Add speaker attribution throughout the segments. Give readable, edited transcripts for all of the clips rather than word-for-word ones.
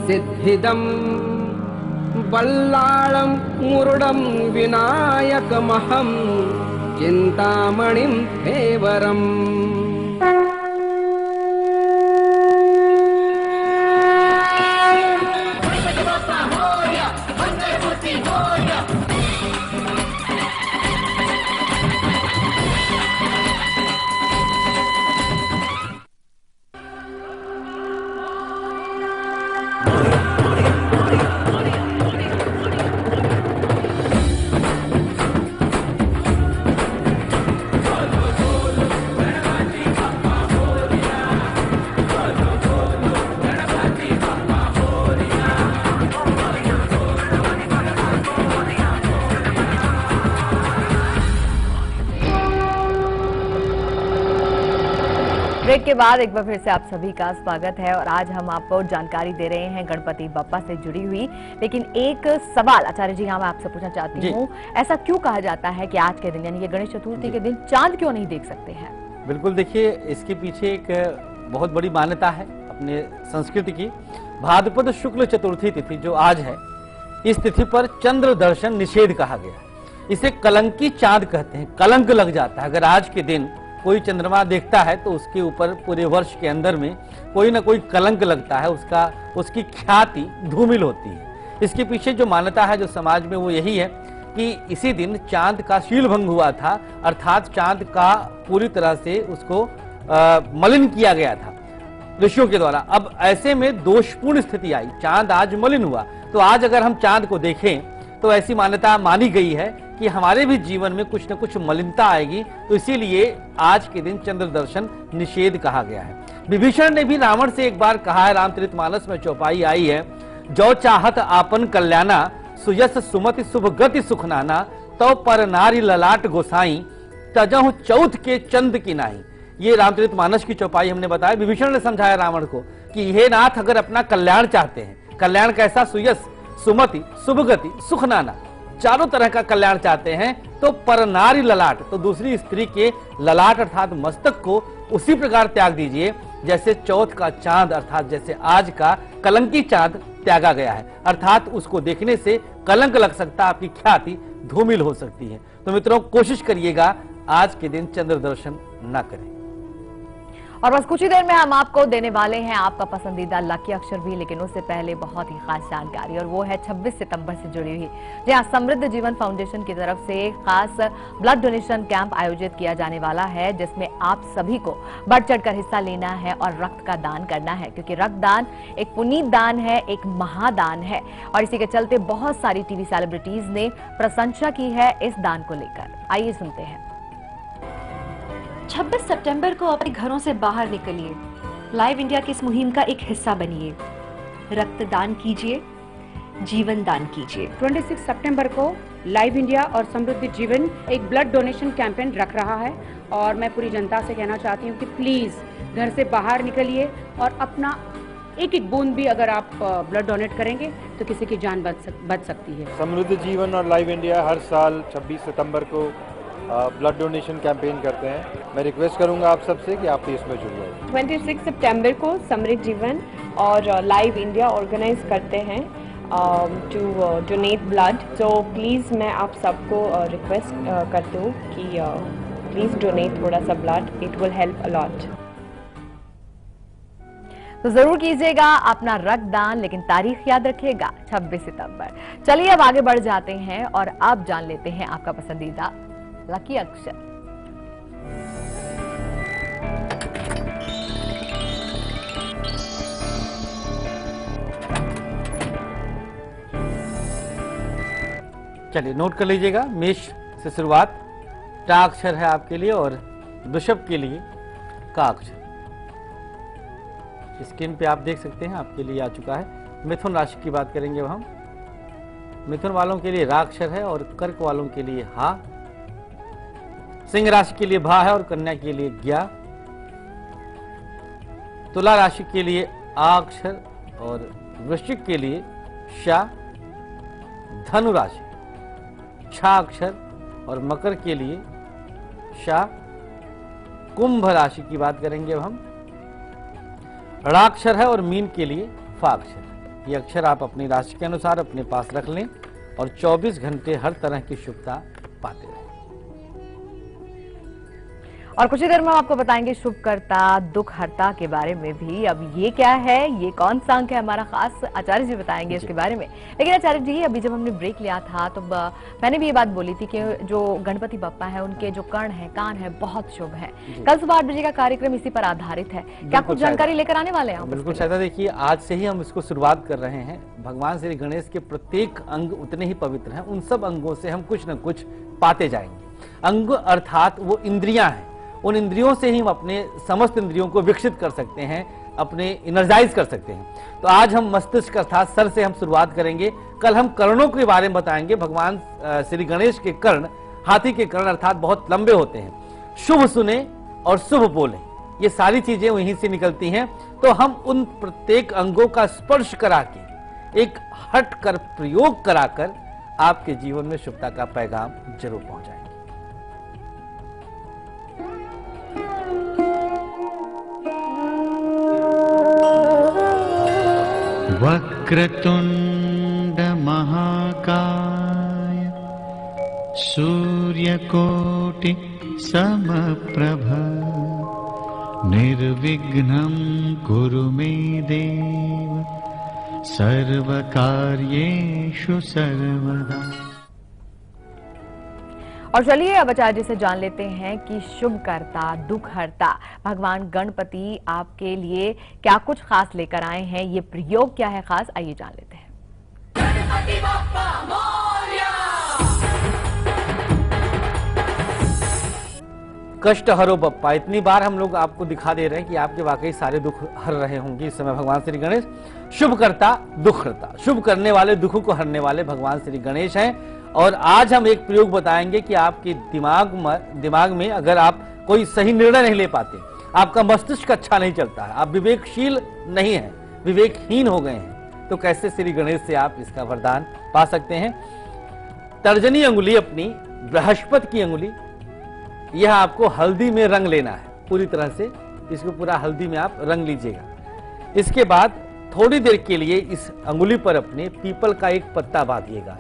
Speaker 1: सिद्धिदं बल्लाळं मुरुडं विनायकमहं चिन्तामणिं धेवरम्।
Speaker 2: Break के बाद एक बार फिर से आप सभी का स्वागत है और आज हम आपको जानकारी दे रहे हैं गणपति बप्पा से जुड़ी हुई। लेकिन एक सवाल आचार्य जी, हाँ मैं आपसे पूछना चाहती हूँ, ऐसा क्यों कहा जाता है कि आज के दिन यानी ये गणेश चतुर्थी के दिन चांद क्यों नहीं देख सकते हैं?
Speaker 3: बिल्कुल, देखिए इसके पीछे एक बहुत बड़ी मान्यता है अपने संस्कृति की। भाद्रपद शुक्ल चतुर्थी तिथि जो आज है, इस तिथि पर चंद्र दर्शन निषेध कहा गया। इसे कलंकी चांद कहते हैं, कलंक लग जाता है। अगर आज के दिन कोई चंद्रमा देखता है तो उसके ऊपर पूरे वर्ष के अंदर में कोई ना कोई कलंक लगता है, उसकी ख्याति धूमिल होती है। इसके पीछे जो मान्यता है जो समाज में, वो यही है कि इसी दिन चांद का शील भंग हुआ था, अर्थात चांद का पूरी तरह से उसको मलिन किया गया था ऋषियों के द्वारा। अब ऐसे में दोषपूर्ण स्थिति आई, चांद आज मलिन हुआ, तो आज अगर हम चांद को देखें तो ऐसी मान्यता मानी गई है कि हमारे भी जीवन में कुछ न कुछ मलिनता आएगी, तो इसीलिए आज के दिन चंद्र दर्शन निषेध कहा गया है। विभीषण ने भी रावण से एक बार कहा है, रामचरितमानस में चौपाई आई है, जो चाहत आपन कल्याणा सुयस सुमति शुभ गति सुखनाना तो पर नारी ललाट गोसाई तजहु चौथ के चंद की नाही। ये रामचरितमानस की चौपाई हमने बताया। विभीषण ने समझाया रावण को कि हे नाथ, अगर अपना कल्याण चाहते हैं, कल्याण कैसा, सुयस सुमति शुभ गति सुखनाना, चारों तरह का कल्याण चाहते हैं, तो पर नारी ललाट, तो दूसरी स्त्री के ललाट अर्थात मस्तक को उसी प्रकार त्याग दीजिए जैसे चौथ का चांद अर्थात जैसे आज का कलंकी चांद त्यागा गया है। अर्थात उसको देखने से कलंक लग सकता है, आपकी ख्याति धूमिल हो सकती है। तो मित्रों, कोशिश करिएगा आज के दिन चंद्र दर्शन न करें।
Speaker 2: और बस कुछ ही देर में हम आपको देने वाले हैं आपका पसंदीदा लकी अक्षर भी, लेकिन उससे पहले बहुत ही खास जानकारी, और वो है 26 सितंबर से जुड़ी हुई, जहां समृद्ध जीवन फाउंडेशन की तरफ से खास ब्लड डोनेशन कैंप आयोजित किया जाने वाला है, जिसमें आप सभी को बढ़ चढ़कर हिस्सा लेना है और रक्त का दान करना है, क्योंकि रक्तदान एक पुनीत दान है, एक महादान है। और इसी के चलते बहुत सारी टीवी सेलिब्रिटीज ने प्रशंसा की है इस दान को लेकर। आइए सुनते हैं।
Speaker 4: 26 सितंबर को अपने घरों से बाहर निकलिए, लाइव इंडिया की इस मुहिम का एक हिस्सा बनिए, रक्तदान कीजिए, जीवन दान कीजिए।
Speaker 5: 26 सितंबर को लाइव इंडिया और समृद्ध जीवन एक ब्लड डोनेशन कैंपेन रख रहा है, और मैं पूरी जनता से कहना चाहती हूँ कि प्लीज घर से बाहर निकलिए और अपना एक एक बूंद भी अगर आप ब्लड डोनेट करेंगे तो किसी की जान बच सकती है।
Speaker 6: समृद्ध जीवन और लाइव इंडिया हर साल 26 सितंबर को ब्लड डोनेशन कैंपेन करते हैं। मैं रिक्वेस्ट करूंगा आप सबसे कि आप इसमें जुड़ जाए।
Speaker 7: 26 सितंबर को समृद्ध जीवन और लाइव इंडिया ऑर्गेनाइज करते हैं टू डोनेट ब्लड। तो प्लीज़ मैं आप सबको रिक्वेस्ट करती हूँ कि प्लीज़ डोनेट थोड़ा सा blood, it will help a lot.
Speaker 2: तो जरूर कीजिएगा अपना रक्तदान, लेकिन तारीख याद रखिएगा 26 सितंबर। चलिए अब आगे बढ़ जाते हैं और अब जान लेते हैं आपका पसंदीदा लकी अक्षर।
Speaker 3: चलिए नोट कर लीजिएगा, मेष से शुरुआत। टा अक्षर है आपके लिए और वृषभ के लिए का अक्षर। स्क्रीन पे आप देख सकते हैं, आपके लिए आ चुका है। मिथुन राशि की बात करेंगे अब हम। मिथुन वालों के लिए रा अक्षर है और कर्क वालों के लिए हा। सिंह राशि के लिए भा है और कन्या के लिए ज्ञा। तुला राशि के लिए आ अक्षर और वृश्चिक के लिए शा। धनु राशि छा अक्षर और मकर के लिए शा। कुंभ राशि की बात करेंगे अब हम। ड़ा अक्षर है और मीन के लिए फा अक्षर। ये अक्षर आप अपनी राशि के अनुसार अपने पास रख लें और 24 घंटे हर तरह की शुभता पाते रहें।
Speaker 2: और कुछ ही देर में हम आपको बताएंगे शुभकर्ता दुखहर्ता के बारे में भी। अब ये क्या है, ये कौन सा अंक है हमारा खास, आचार्य जी बताएंगे इसके बारे में। लेकिन आचार्य जी, अभी जब हमने ब्रेक लिया था तो मैंने भी ये बात बोली थी कि जो गणपति बप्पा है उनके जो कर्ण है, कान है, बहुत शुभ है। कल सुबह 8 बजे का कार्यक्रम इसी पर आधारित है। क्या कुछ जानकारी लेकर आने वाले हैं?
Speaker 3: बिल्कुल शायद, देखिए आज से ही हम इसको शुरुआत कर रहे हैं। भगवान श्री गणेश के प्रत्येक अंग उतने ही पवित्र हैं, उन सब अंगों से हम कुछ न कुछ पाते जाएंगे। अंग अर्थात वो इंद्रियां हैं, उन इंद्रियों से ही हम अपने समस्त इंद्रियों को विकसित कर सकते हैं, अपने एनर्जाइज कर सकते हैं। तो आज हम मस्तिष्क अर्थात सर से हम शुरुआत करेंगे। कल हम कर्णों के बारे में बताएंगे। भगवान श्री गणेश के कर्ण, हाथी के कर्ण अर्थात बहुत लंबे होते हैं। शुभ सुने और शुभ बोले, ये सारी चीजें वहीं से निकलती हैं। तो हम उन प्रत्येक अंगों का स्पर्श करा के, एक हट कर प्रयोग कराकर आपके जीवन में शुभता का पैगाम जरूर पहुंचाएंगे।
Speaker 8: वक्रतुंड महाकाय सूर्यकोटि समप्रभ निर्विघ्नं कुरु मे देव सर्वकार्येषु सर्वदा।
Speaker 2: और चलिए अब आचार्य जी से जान लेते हैं कि शुभकर्ता दुखहर्ता भगवान गणपति आपके लिए क्या कुछ खास लेकर आए हैं, ये प्रयोग क्या है खास, आइए जान लेते हैं। गणपति बप्पा मोरया।
Speaker 3: कष्ट हरो बप्पा, इतनी बार हम लोग आपको दिखा दे रहे हैं कि आपके वाकई सारे दुख हर रहे होंगे इस समय भगवान श्री गणेश। शुभकर्ता दुखहर्ता, शुभ करने वाले, दुखों को हरने वाले भगवान श्री गणेश हैं। और आज हम एक प्रयोग बताएंगे कि आपके दिमाग में अगर आप कोई सही निर्णय नहीं ले पाते, आपका मस्तिष्क अच्छा नहीं चलता है, आप विवेकशील नहीं हैं, विवेकहीन हो गए हैं, तो कैसे श्री गणेश से आप इसका वरदान पा सकते हैं। तर्जनी अंगुली अपनी, बृहस्पति की अंगुली, यह आपको हल्दी में रंग लेना है पूरी तरह से। इसको पूरा हल्दी में आप रंग लीजिएगा। इसके बाद थोड़ी देर के लिए इस अंगुली पर अपने पीपल का एक पत्ता बांधिएगा।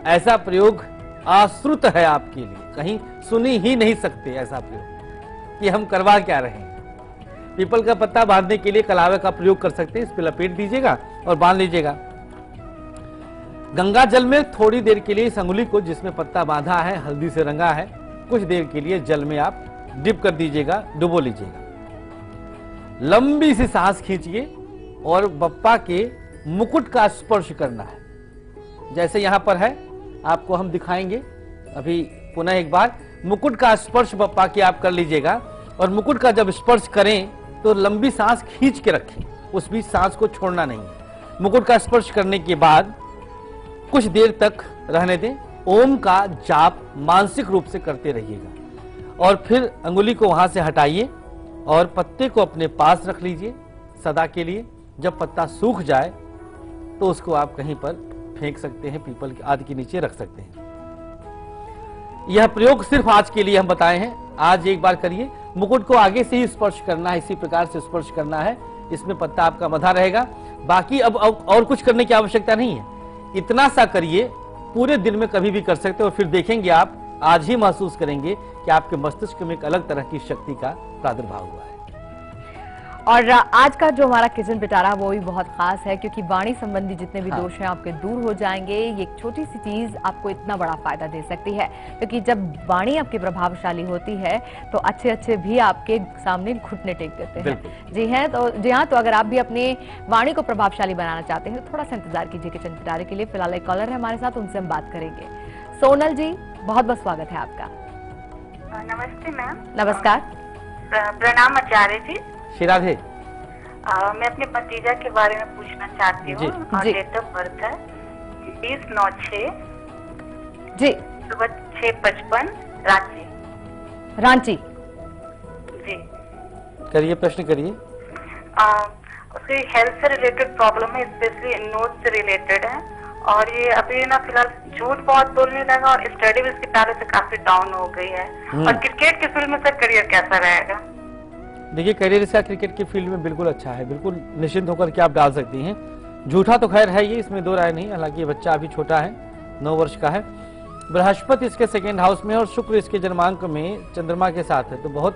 Speaker 3: ऐसा प्रयोग आश्रुत है आपके लिए, कहीं सुनी ही नहीं सकते ऐसा प्रयोग कि हम करवा क्या रहे हैं। पीपल का पत्ता बांधने के लिए कलावे का प्रयोग कर सकते हैं। इस पर लपेट दीजिएगा और बांध लीजिएगा। गंगा जल में थोड़ी देर के लिए इस अंगुली को, जिसमें पत्ता बांधा है, हल्दी से रंगा है, कुछ देर के लिए जल में आप डिप कर दीजिएगा, डुबो लीजिएगा। लंबी सी सांस खींचिए और बप्पा के मुकुट का स्पर्श करना है। जैसे यहां पर है, आपको हम दिखाएंगे अभी पुनः एक बार। मुकुट का स्पर्श बप्पा की आप कर लीजिएगा और मुकुट का जब स्पर्श करें तो लंबी सांस खींच के रखें, उस बीच सांस को छोड़ना नहीं है। मुकुट का स्पर्श करने के बाद कुछ देर तक रहने दें। ओम का जाप मानसिक रूप से करते रहिएगा और फिर अंगुली को वहां से हटाइए और पत्ते को अपने पास रख लीजिए सदा के लिए। जब पत्ता सूख जाए तो उसको आप कहीं पर फेंक सकते हैं, पीपल आदि के नीचे रख सकते हैं। यह प्रयोग सिर्फ आज के लिए हम बताए हैं, आज एक बार करिए। मुकुट को आगे से ही स्पर्श करना है, इसी प्रकार से स्पर्श करना है। इसमें पत्ता आपका मधा रहेगा। बाकी अब और कुछ करने की आवश्यकता नहीं है, इतना सा करिए। पूरे दिन में कभी भी कर सकते हो और फिर देखेंगे आप, आज ही महसूस करेंगे कि आपके मस्तिष्क में एक अलग तरह की शक्ति का प्रादुर्भाव हुआ है।
Speaker 2: और आज का जो हमारा किचन पिटारा वो भी बहुत खास है, क्योंकि वाणी संबंधी जितने भी दोष हैं आपके दूर हो जाएंगे। ये एक छोटी सी चीज आपको इतना बड़ा फायदा दे सकती है, क्योंकि जब वाणी आपकी प्रभावशाली होती है तो अच्छे अच्छे भी आपके सामने घुटने टेक देते हैं। जी हाँ, तो अगर आप भी अपने वाणी को प्रभावशाली बनाना चाहते हैं तो थोड़ा सा इंतजार कीजिए किचन पिटारे के लिए। फिलहाल एक कॉलर है हमारे साथ, उनसे हम बात करेंगे। सोनल जी, बहुत बहुत स्वागत है आपका।
Speaker 9: नमस्ते मैम।
Speaker 2: नमस्कार।
Speaker 9: प्रणाम आचार्य जी।
Speaker 3: श्री राधे।
Speaker 9: मैं अपने भतीजा के बारे में पूछना चाहती हूँ। डेट ऑफ बर्थ है 20/9/6
Speaker 2: जी,
Speaker 9: सुबह 6:55, रांची।
Speaker 2: रांची
Speaker 9: जी,
Speaker 3: करिए, प्रश्न करिए।
Speaker 9: उसकी हेल्थ से रिलेटेड प्रॉब्लम है, स्पेशली नोज से रिलेटेड है। और ये अभी ना फिलहाल झूठ बहुत बोलने लगा और स्टडी भी इसकी पहले से काफी डाउन हो गई है। और क्रिकेट की फील्ड में सर करियर कैसा रहेगा?
Speaker 3: देखिए, करियर इसका क्रिकेट की फील्ड में बिल्कुल अच्छा है, बिल्कुल निश्चिंत होकर के आप डाल सकती हैं। झूठा तो खैर है ये, इसमें दो राय नहीं, हालांकि ये बच्चा अभी छोटा है, 9 वर्ष का है। बृहस्पति इसके 2nd हाउस में और शुक्र इसके जन्मांक में चंद्रमा के साथ है, तो बहुत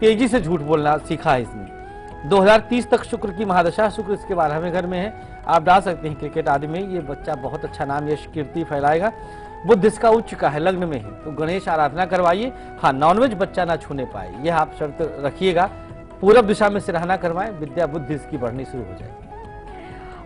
Speaker 3: तेजी से झूठ बोलना सीखा है इसने। 2030 तक शुक्र की महादशा, शुक्र इसके 12वें घर में है। आप डाल सकते हैं क्रिकेट आदि में, ये बच्चा बहुत अच्छा नाम यश कीर्ति फैलाएगा। बुध इसका उच्च का है, लग्न में है, तो गणेश आराधना करवाइए। हाँ, नॉनवेज बच्चा ना छूने पाए, यह आप शर्त रखिएगा। पूरब दिशा में सिरहाना करवाएं, विद्या बुद्धि इसकी बढ़नी शुरू हो जाएगी।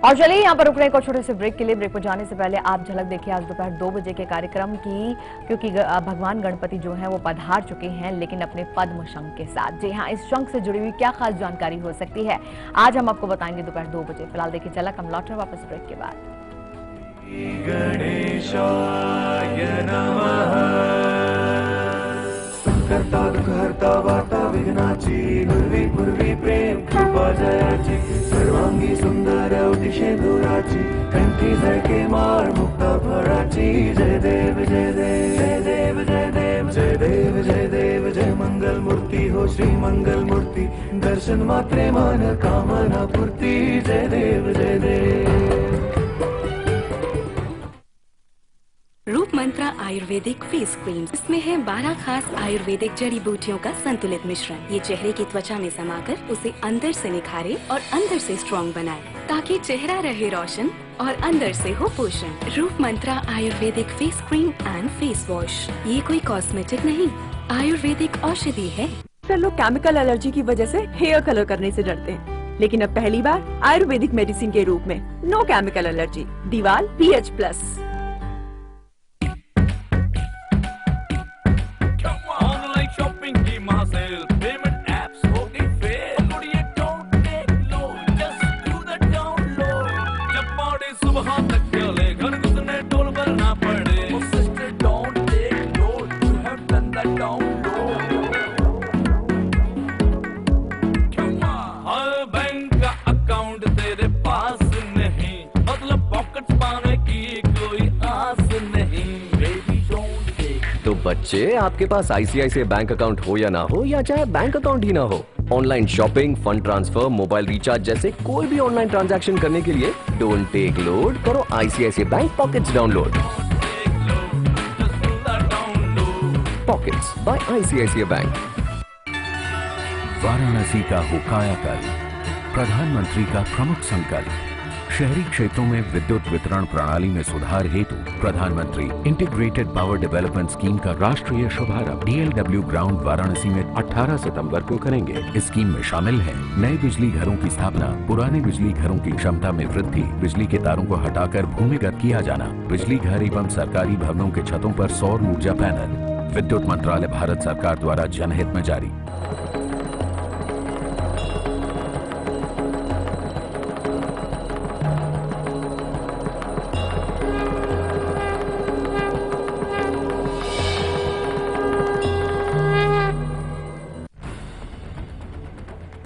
Speaker 2: और चलिए यहाँ पर रुक रहे हैं एक छोटे से ब्रेक के लिए। ब्रेक पर जाने से पहले आप झलक देखिए आज दोपहर 2 बजे के कार्यक्रम की, क्योंकि भगवान गणपति जो हैं वो पधार चुके हैं, लेकिन अपने पद्म शंख के साथ। जी हाँ, इस शंख से जुड़ी हुई क्या खास जानकारी हो सकती है, आज हम आपको बताएंगे दोपहर 2 बजे। फिलहाल देखिए झलक, हम लौट रहे हैं वापस ब्रेक के बाद।
Speaker 10: गणेशाय नमः। करता दुःखहर्ता वार्ता विघ्नाची, पूर्वी प्रेम कृपा जयाची, सर्वांगी सुंदर अतिशेंदुराची, कंठी झळके माळ मुक्ता फळाची। जय देव जय देव जय देव जय देव जय देव जय देव जय मंगल मूर्ती हो श्री मंगल मूर्ती, दर्शन मात्रे मन कामना पूर्ती। जय देव जय देव।
Speaker 11: रूप मंत्रा आयुर्वेदिक फेस क्रीम, इसमें है 12 खास आयुर्वेदिक जड़ी बूटियों का संतुलित मिश्रण। ये चेहरे की त्वचा में समाकर उसे अंदर से निखारे और अंदर से स्ट्रॉन्ग बनाए, ताकि चेहरा रहे रोशन और अंदर से हो पोषण। Roop Mantra ayurvedic face cream and face wash, ये कोई कॉस्मेटिक नहीं, आयुर्वेदिक औषधि है।
Speaker 12: लोग केमिकल एलर्जी की वजह से हेयर कलर करने से डरते हैं, लेकिन अब पहली बार आयुर्वेदिक मेडिसिन के रूप में नो केमिकल एलर्जी, दीवाल PH+।
Speaker 13: बच्चे, आपके पास ICICI बैंक अकाउंट हो या ना हो, या चाहे बैंक अकाउंट ही ना हो, online shopping, fund transfer, mobile recharge जैसे कोई भी ऑनलाइन ट्रांजैक्शन करने के लिए डोंट टेक लोड, करो ICICI bank pockets download. Pockets by ICICI bank.
Speaker 14: Varanasi का हो कायाकल्प, प्रधानमंत्री का प्रमुख संकल्प। शहरी क्षेत्रों में विद्युत वितरण प्रणाली में सुधार हेतु प्रधानमंत्री इंटीग्रेटेड पावर डेवलपमेंट स्कीम का राष्ट्रीय शुभारंभ DLW ग्राउंड वाराणसी में 18 सितंबर को करेंगे। इस स्कीम में शामिल है नए बिजली घरों की स्थापना, पुराने बिजली घरों की क्षमता में वृद्धि, बिजली के तारों को हटाकर भूमिगत किया जाना, बिजली घर एवं सरकारी भवनों के छतों पर सौर ऊर्जा पैनल। विद्युत मंत्रालय, भारत सरकार द्वारा जनहित में जारी।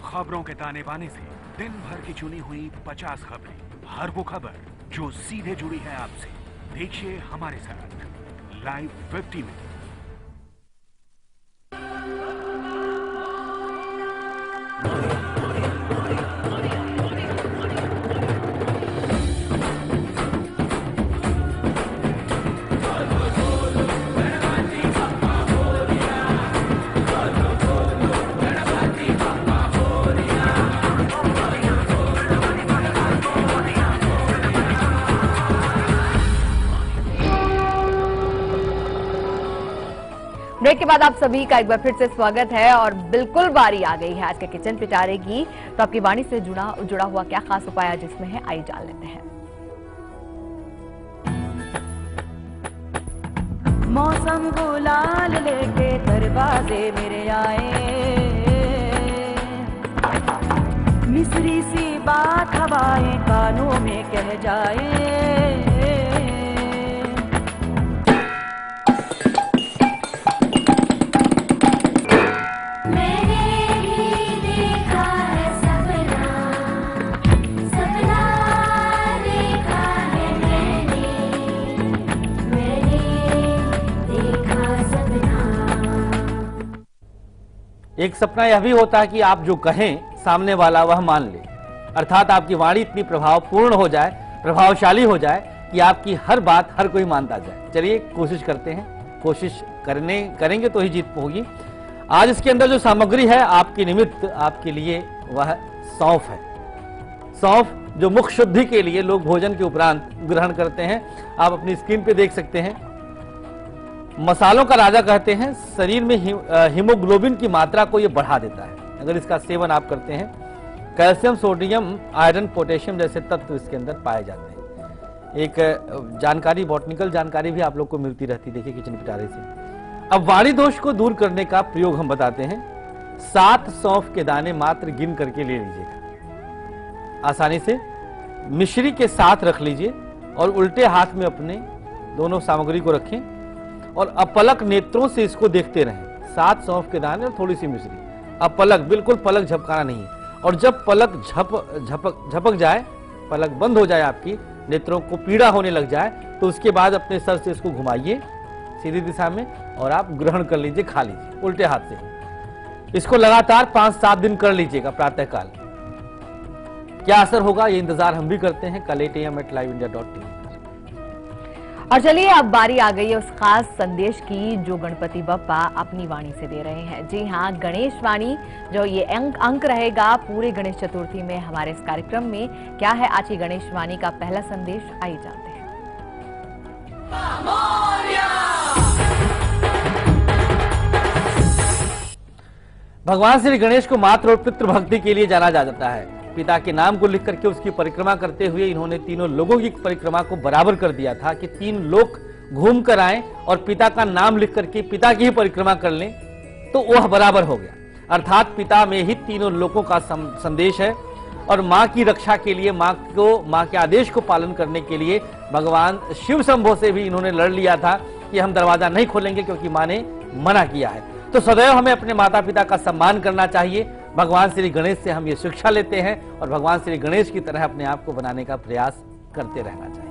Speaker 15: खबरों के ताने बाने से दिन भर की चुनी हुई 50 खबरें, हर वो खबर जो सीधे जुड़ी है आपसे। देखिए हमारे साथ लाइव 50 में।
Speaker 2: ब्रेक के बाद आप सभी का एक बार फिर से स्वागत है और बिल्कुल बारी आ गई है आज के किचन पिटारे की। तो आपकी वाणी से जुड़ा हुआ क्या खास उपाय आज इसमें है, आइए जान लेते हैं।
Speaker 16: मौसम गुलाल लेके दरवाजे मेरे आए, मिस्री सी बात हवाएं कानों में कह जाए।
Speaker 3: एक सपना यह भी होता है कि आप जो कहें सामने वाला वह मान ले। अर्थात आपकी वाणी इतनी प्रभावपूर्ण हो जाए, प्रभावशाली हो जाए कि आपकी हर बात हर कोई मानता जाए। चलिए कोशिश करते हैं, कोशिश करेंगे तो ही जीत होगी। आज इसके अंदर जो सामग्री है आपके निमित्त आपके लिए वह सौंफ है। सौंफ जो मुख शुद्धि के लिए लोग भोजन के उपरांत ग्रहण करते हैं, आप अपनी स्क्रीन पे देख सकते हैं। मसालों का राजा कहते हैं, शरीर में हीमोग्लोबिन की मात्रा को यह बढ़ा देता है अगर इसका सेवन आप करते हैं। कैल्शियम, सोडियम, आयरन, पोटेशियम जैसे तत्व इसके अंदर पाए जाते हैं। एक जानकारी, बॉटनिकल जानकारी भी आप लोग को मिलती रहती, देखिए किचन पिटारे से। अब वाणी दोष को दूर करने का प्रयोग हम बताते हैं। 7 सौंफ के दाने मात्र गिन करके ले लीजिएगा, आसानी से मिश्री के साथ रख लीजिए और उल्टे हाथ में अपने दोनों सामग्री को रखें और अपलक नेत्रों से इसको देखते रहें। 7 सौंफ के दाने और थोड़ी सी मिश्री, अपलक, बिल्कुल पलक झपकाना नहीं है। और जब पलक झपक जाए, पलक बंद हो जाए, आपकी नेत्रों को पीड़ा होने लग जाए, तो उसके बाद अपने सर से इसको घुमाइए सीधी दिशा में और आप ग्रहण कर लीजिए, खा लीजिए उल्टे हाथ से। इसको लगातार 5-7 दिन कर लीजिएगा प्रातःकाल। क्या असर होगा ये इंतजार हम भी करते हैं कल 8 AM @liveindia.tv।
Speaker 2: और चलिए अब बारी आ गई है उस खास संदेश की जो गणपति बप्पा अपनी वाणी से दे रहे हैं। जी हाँ, गणेश वाणी, जो ये अंक रहेगा पूरे गणेश चतुर्थी में हमारे इस कार्यक्रम में। क्या है आज की गणेश वाणी का पहला संदेश, आइए जानते हैं।
Speaker 3: भगवान श्री गणेश को मातृ और पितृ भक्ति के लिए जाना जाता है। पिता के नाम को लिख करके उसकी परिक्रमा करते हुए इन्होंने तीनों लोगों की परिक्रमा को बराबर कर दिया था कि 3 लोग घूम कर आए और पिता का नाम लिख करके पिता की ही परिक्रमा कर लें, तो वह बराबर हो गया। अर्थात पिता में ही तीनों लोगों का संदेश है। और माँ की रक्षा के लिए, माँ के आदेश को पालन करने के लिए भगवान शिव शंभो से भी इन्होंने लड़ लिया था कि हम दरवाजा नहीं खोलेंगे क्योंकि माँ ने मना किया है। तो सदैव हमें अपने माता पिता का सम्मान करना चाहिए। भगवान श्री गणेश से हम ये शिक्षा लेते हैं और भगवान श्री गणेश की तरह अपने आप को बनाने का प्रयास करते रहना चाहिए।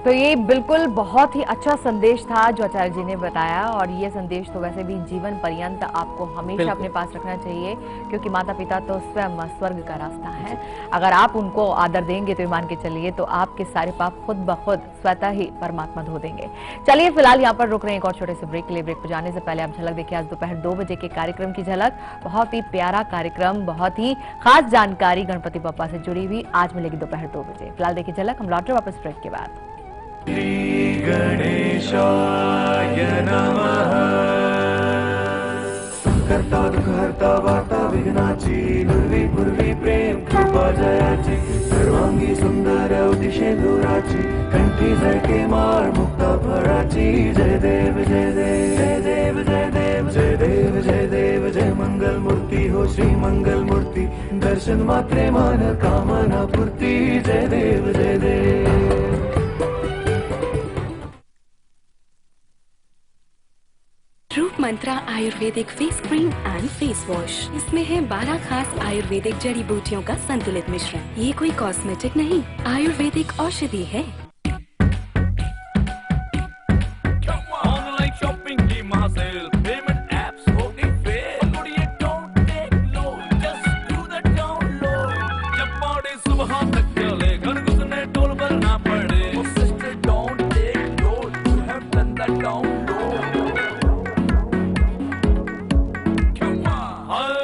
Speaker 2: तो ये बिल्कुल बहुत ही अच्छा संदेश था जो आचार्य जी ने बताया, और ये संदेश तो वैसे भी जीवन पर्यंत आपको हमेशा अपने पास रखना चाहिए, क्योंकि माता पिता तो स्वयं स्वर्ग का रास्ता है। अगर आप उनको आदर देंगे तो मान के चलिए तो आपके सारे पाप खुद ब खुद स्वतः ही परमात्मा धो देंगे। चलिए फिलहाल यहाँ पर रुक रहे हैं एक और छोटे से ब्रेक के लिए। ब्रेक पर जाने से पहले आप झलक देखिए आज दोपहर 2 बजे के कार्यक्रम की झलक। बहुत ही प्यारा कार्यक्रम, बहुत ही खास जानकारी गणपति बप्पा से जुड़ी हुई आज मिलेगी दोपहर 2 बजे। फिलहाल देखिए झलक, हम लौट रहे वापस ब्रेक के बाद।
Speaker 10: श्री गणेशाय नमः। करता दुःखहर्ता वार्ता विघ्नाची, नुर्वी पूर्वी प्रेम कृपा जयाची, सर्वांगी सुंदर उदिशे दूराची, कंठी जळके माळ मुक्ता फळाची। जय देव जय देव जय देव जय देव जय देव जय देव जय मंगल मूर्ती हो श्री मंगल मूर्ती, दर्शन मात्रे मान कामना पूर्ती। जय देव जय देव।
Speaker 11: Roop Mantra ayurvedic face cream and face wash. इसमें है 12 खास आयुर्वेदिक जड़ी बूटियों का संतुलित मिश्रण। ये कोई कॉस्मेटिक नहीं, आयुर्वेदिक औषधि है।
Speaker 10: ऑनलाइन शॉपिंग की महासेल, पेमेंट एप्स हो गई fail. Don't take load, just do the download. जब बॉडी सुबह तक चले, घर घुसने टोल भरना पड़े। Oh sister don't take load, you have done the download.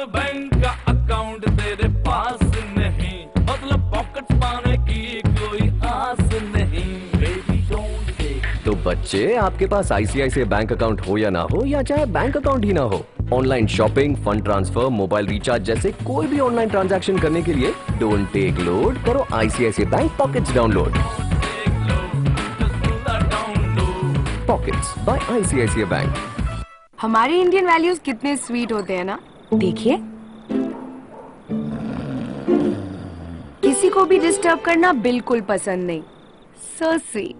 Speaker 10: Bank का अकाउंट तेरे पास नहीं, मतलब पॉकेट पाने की कोई आस नहीं। Baby don't take.
Speaker 13: तो बच्चे, आपके पास आईसीआईसीआई बैंक अकाउंट हो या ना हो, या चाहे बैंक अकाउंट ही ना हो, online shopping, fund transfer, mobile recharge जैसे कोई भी ऑनलाइन ट्रांजैक्शन करने के लिए डोंट टेक लोड, करो ICICI bank pockets download. Pockets by ICICI bank.
Speaker 17: हमारे इंडियन वैल्यूज कितने स्वीट होते हैं ना। देखिए, किसी को भी डिस्टर्ब करना बिल्कुल पसंद नहीं। So sweet.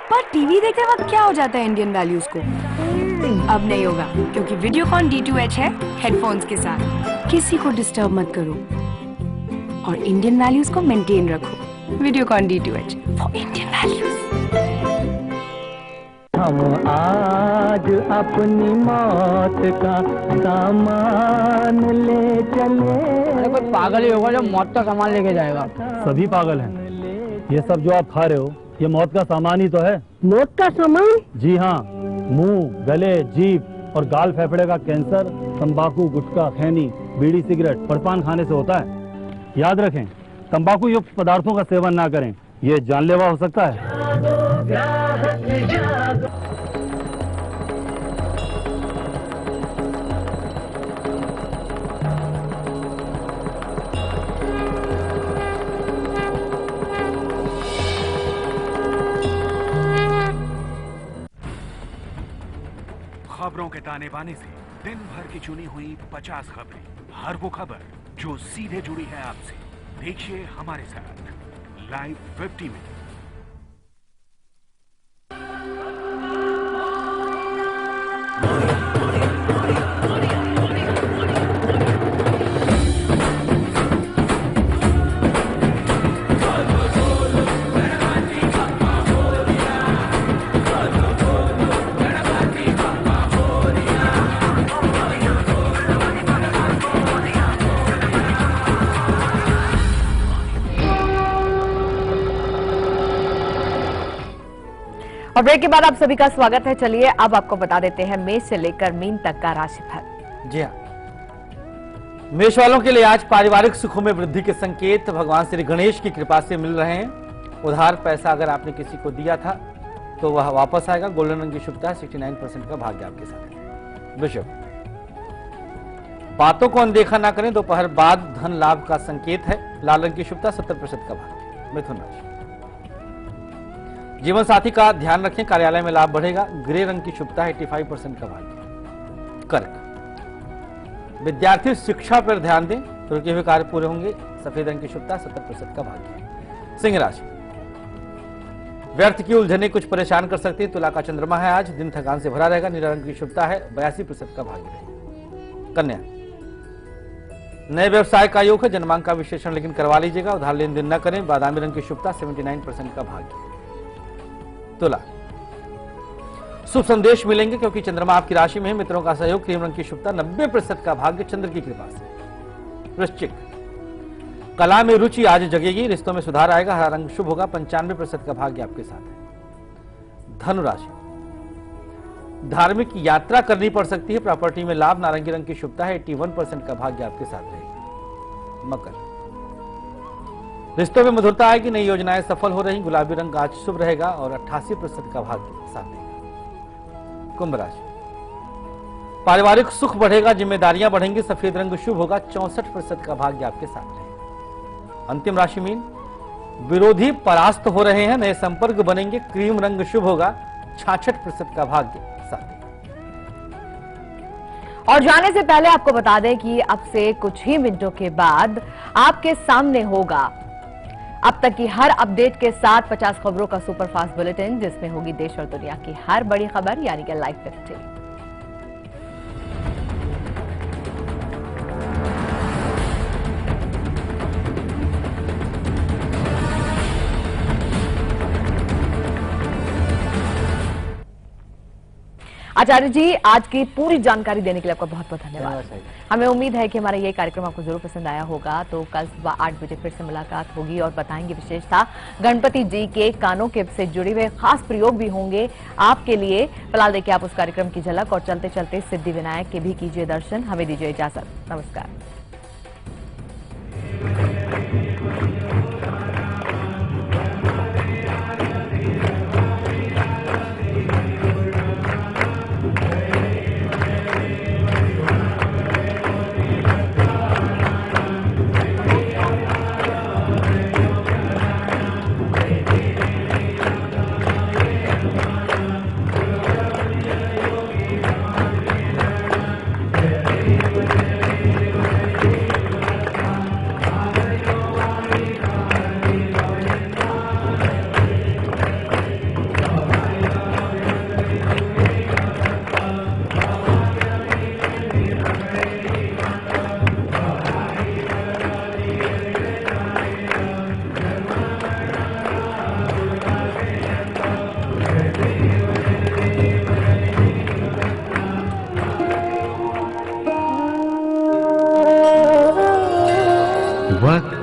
Speaker 17: पर टीवी देखते वक्त क्या हो जाता है इंडियन वैल्यूज को? अब नहीं होगा, क्योंकि वीडियोकॉन D2H है हेडफोन्स के साथ। किसी को डिस्टर्ब मत करो और इंडियन वैल्यूज को मेंटेन रखो। Videocon D2H for Indian values.
Speaker 18: हम आज अपनी मौत का सामान ले चले।
Speaker 19: अरे कोई पागल ही होगा जो मौत का सामान लेके जाएगा।
Speaker 20: सभी पागल हैं। ये सब जो आप खा रहे हो ये मौत का सामान ही तो है।
Speaker 19: मौत का सामान?
Speaker 20: जी हाँ, मुंह, गले, जीभ और गाल फेफड़े का कैंसर तंबाकू, गुटखा, खैनी, बीड़ी, सिगरेट, पड़पान खाने से होता है। याद रखें, तंबाकू युक्त पदार्थों का सेवन ना करें, ये जानलेवा हो सकता है।
Speaker 15: खबरों के ताने बाने से दिन भर की चुनी हुई 50 खबरें, हर वो खबर जो सीधे जुड़ी है आपसे। देखिए हमारे साथ लाइव 50 में।
Speaker 2: और ब्रेक के बाद आप सभी का स्वागत है। चलिए अब आपको बता देते हैं मेष से लेकर मीन तक का राशिफल।
Speaker 3: जी हाँ, मेष वालों के लिए आज पारिवारिक सुखों में वृद्धि के संकेत भगवान श्री गणेश की कृपा से मिल रहे हैं। उधार पैसा अगर आपने किसी को दिया था तो वह वापस आएगा। गोल्डन रंग की शुभता 69% का भाग्य आपके साथ है। वृषभ, बातों को अनदेखा ना करें, दोपहर बाद धन लाभ का संकेत है। लाल रंग की शुभता 70% का भाग्य। मिथुन राशि, जीवन साथी का ध्यान रखें, कार्यालय में लाभ बढ़ेगा। ग्रे रंग की शुभता है 85% का भाग्य। कर्क, विद्यार्थी शिक्षा पर ध्यान दें, रुके हुए कार्य पूरे होंगे। सफेद रंग की शुभता 70% का भाग्य। सिंह राशि, व्यर्थ की उलझने कुछ परेशान कर सकती है। तुला का चंद्रमा है आज, दिन थकान से भरा रहेगा। नीला रंग की शुभता है 82% का भाग्य रहेगा। कन्या, नए व्यवसाय का योग है। जन्मांक का विश्लेषण लेकिन करवा लीजिएगा। उधार लेन देन न करें। बादामी रंग की शुभता 79% का भाग्य। तुला, शुभ संदेश मिलेंगे क्योंकि चंद्रमा आपकी राशि में है। मित्रों का सहयोग। क्रीम रंग की शुभता 90% का भाग्य चंद्र की कृपा से। वृश्चिक, कला में रुचि आज जगेगी। रिश्तों में सुधार आएगा। हरा रंग शुभ होगा। 95% का भाग्य आपके साथ है। धनु राशि, धार्मिक यात्रा करनी पड़ सकती है। प्रॉपर्टी में लाभ। नारंगी रंग की शुभता है 81% का भाग्य आपके साथ रहेगा। मकर, रिश्तों में मधुरता आएगी। नई योजनाएं सफल हो रही। गुलाबी रंग आज शुभ रहेगा और 88% का भाग्य साथ देगा। कुंभ राशि, पारिवारिक सुख बढ़ेगा। जिम्मेदारियां बढ़ेंगी। सफेद रंग शुभ होगा। 64% का भाग्य आपके साथ रहेगा। अंतिम राशि मीन, विरोधी परास्त हो रहे हैं। नए संपर्क बनेंगे। क्रीम रंग शुभ होगा। 66% का भाग्य साथ देगा।
Speaker 2: और जाने से पहले आपको बता दें कि अब से कुछ ही मिनटों के बाद आपके सामने होगा अब तक की हर अपडेट के साथ 50 खबरों का सुपरफास्ट बुलेटिन, जिसमें होगी देश और दुनिया की हर बड़ी खबर, यानी कि लाइव 50। आचार्य जी, आज की पूरी जानकारी देने के लिए आपका बहुत बहुत धन्यवाद। हमें उम्मीद है कि हमारा ये कार्यक्रम आपको जरूर पसंद आया होगा। तो कल सुबह 8 बजे फिर से मुलाकात होगी और बताएंगे विशेषता। गणपति जी के कानों के से जुड़े हुए खास प्रयोग भी होंगे आपके लिए। फिलहाल देखिए आप उस कार्यक्रम की झलक और चलते चलते सिद्धि विनायक के भी कीजिए दर्शन। हमें दीजिए इजाजत। नमस्कार।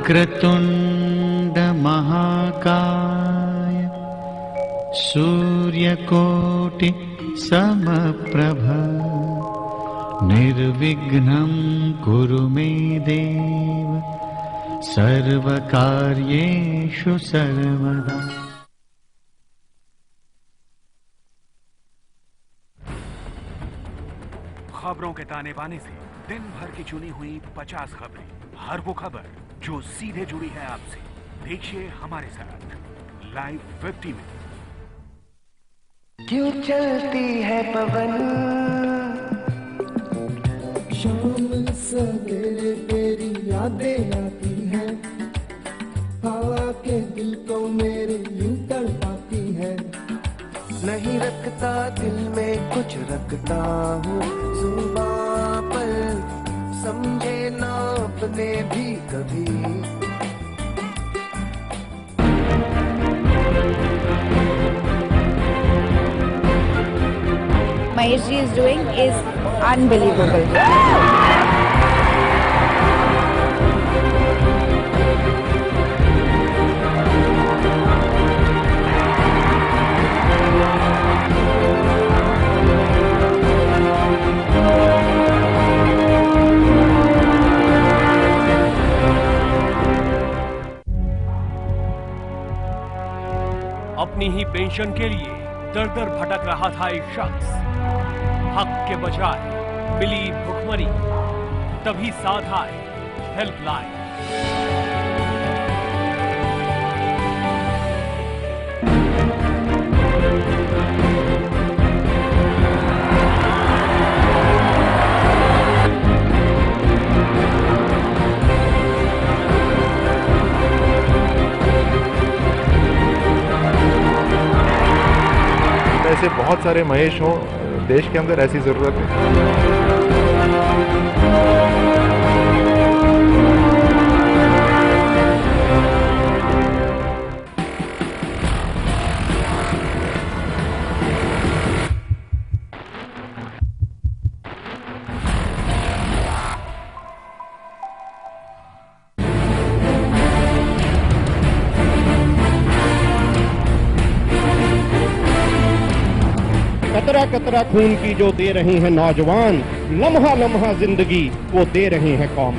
Speaker 8: वक्रतुंड महाकाय सूर्यकोटि समप्रभ निर्विघ्नं कुरु मे देव सर्वकार्येषु सर्वदा।
Speaker 15: खबरों के ताने बाने से दिन भर की चुनी हुई 50 खबरें, हर वो खबर जो सीधे जुड़ी है आपसे। देखिए हमारे साथ लाइव 50 में।
Speaker 10: क्यों चलती है पवन
Speaker 21: शाम सवेरे तेरी यादें आती हैं, हवा के दिल को मेरे यूं तड़पाती है।
Speaker 10: नहीं रखता दिल में कुछ रखता हूँ जुबां पर, समझे ना अपने भी कभी।
Speaker 22: Mahesh ji is doing is unbelievable.
Speaker 23: अपनी ही पेंशन के लिए दर दर भटक रहा था एक शख्स। हक के बजाय मिली भुखमरी, तभी साथ आए हेल्पलाइन।
Speaker 6: ऐसे बहुत सारे महेश हों देश के अंदर, ऐसी जरूरत है।
Speaker 24: कतरा कतरा खून की जो दे रहे हैं नौजवान, लम्हा लम्हा जिंदगी वो दे रहे हैं कौम।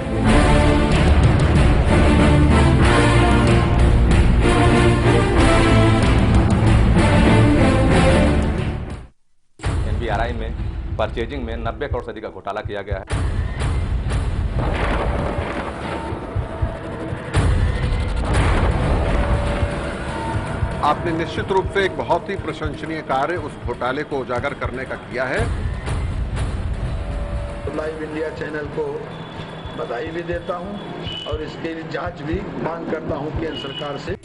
Speaker 25: NBRI में परचेजिंग में 90 करोड़ से अधिक का घोटाला किया गया है।
Speaker 26: आपने निश्चित रूप से एक बहुत ही प्रशंसनीय कार्य उस घोटाले को उजागर करने का किया है।
Speaker 27: लाइव इंडिया चैनल को बधाई भी देता हूं और इसके लिए जांच भी मांग करता हूं केंद्र सरकार से।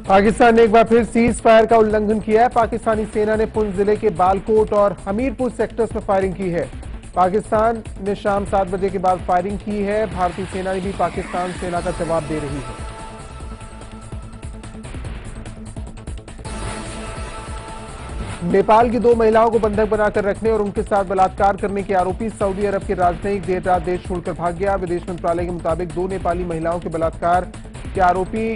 Speaker 28: पाकिस्तान ने एक बार फिर सीज फायर का उल्लंघन किया है। पाकिस्तानी सेना ने पुंछ जिले के बालकोट और हमीरपुर सेक्टर्स में फायरिंग की है। पाकिस्तान ने शाम 7 बजे के बाद फायरिंग की है। भारतीय सेना भी पाकिस्तान सेना का जवाब दे रही है। नेपाल की 2 महिलाओं को बंधक बनाकर रखने और उनके साथ बलात्कार करने के आरोपी सऊदी अरब के राजनयिक देर रात देश छोड़कर भाग गया। विदेश मंत्रालय के मुताबिक 2 नेपाली महिलाओं के बलात्कार के आरोपी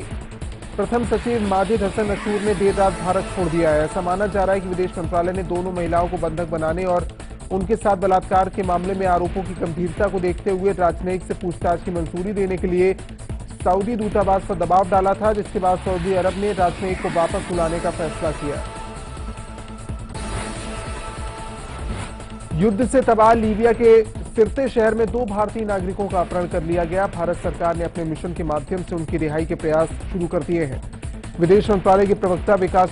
Speaker 28: प्रथम सचिव माजिद हसन अशूर ने देर रात भारत छोड़ दिया है। ऐसा माना जा रहा है कि विदेश मंत्रालय ने दोनों महिलाओं को बंधक बनाने और उनके साथ बलात्कार के मामले में आरोपों की गंभीरता को देखते हुए राजनयिक से पूछताछ की मंजूरी देने के लिए सऊदी दूतावास पर दबाव डाला था, जिसके बाद सऊदी अरब ने राजनयिक को वापस बुलाने का फैसला किया। युद्ध से तबाह लीबिया के सिरते शहर में 2 भारतीय नागरिकों का अपहरण कर लिया गया। भारत सरकार ने अपने मिशन के माध्यम से उनकी रिहाई के प्रयास शुरू कर दिए हैं। विदेश मंत्रालय के प्रवक्ता विकास